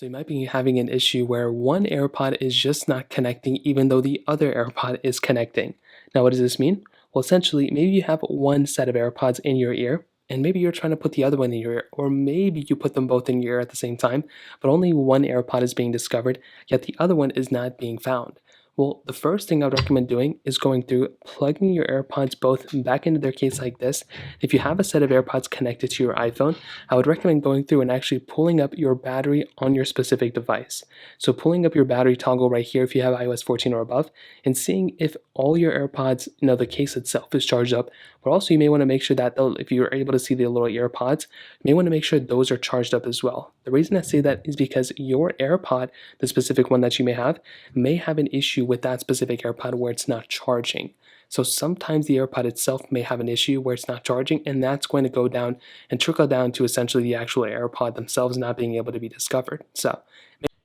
So you might be having an issue where one AirPod is just not connecting even though the other AirPod is connecting. Now, what does this mean? Well, essentially, maybe you have one set of AirPods in your ear, and maybe you're trying to put the other one in your ear, or maybe you put them both in your ear at the same time, but only one AirPod is being discovered, yet the other one is not being found. Well, the first thing I would recommend doing is going through plugging your AirPods both back into their case like this. If you have a set of AirPods connected to your iPhone, I would recommend going through and actually pulling up your battery on your specific device. So pulling up your battery toggle right here if you have iOS 14 or above, and seeing if all your AirPods, the case itself is charged up. But also you may want to make sure that if you're able to see the little AirPods, you may want to make sure those are charged up as well. The reason I say that is because your AirPod, the specific one that you may have an issue with that specific AirPod where it's not charging. So sometimes the AirPod itself may have an issue where it's not charging, and that's going to go down and trickle down to essentially the actual AirPod themselves not being able to be discovered. So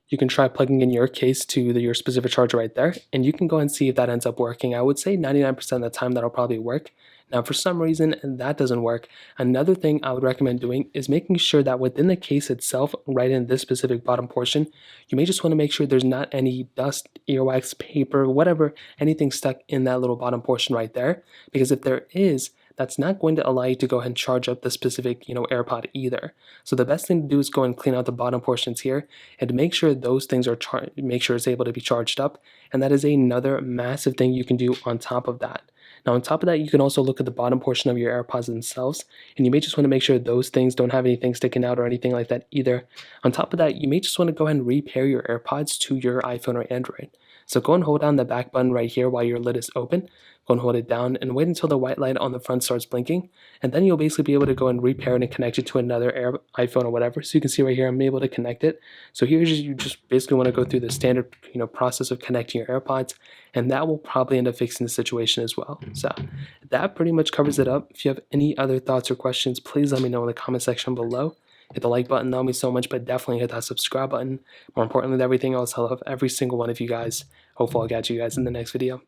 you can try plugging in your case to your specific charger right there, and you can go and see if that ends up working. I would say 99% of the time that'll probably work. Now, for some reason that doesn't work, another thing I would recommend doing is making sure that within the case itself, right in this specific bottom portion, you may just want to make sure there's not any dust, earwax, paper, whatever, anything stuck in that little bottom portion right there. Because if there is, that's not going to allow you to go ahead and charge up the specific, AirPod either. So the best thing to do is go and clean out the bottom portions here and make sure those things are make sure it's able to be charged up. And that is another massive thing you can do on top of that. Now, on top of that, you can also look at the bottom portion of your AirPods themselves, and you may just want to make sure those things don't have anything sticking out or anything like that either. On top of that, you may just want to go ahead and repair your AirPods to your iPhone or Android. So go and hold down the back button right here while your lid is open. Go and hold it down and wait until the white light on the front starts blinking, and then you'll basically be able to go and repair it and connect it to another iPhone or whatever. So you can see right here, I'm able to connect it. So here you just basically want to go through the standard process of connecting your AirPods, and that will probably end up fixing the situation as well. So that pretty much covers it up. If you have any other thoughts or questions, please let me know in the comment section below. Hit the like button, that would mean so much, but definitely hit that subscribe button. More importantly than everything else, I love every single one of you guys. Hopefully I'll catch you guys in the next video.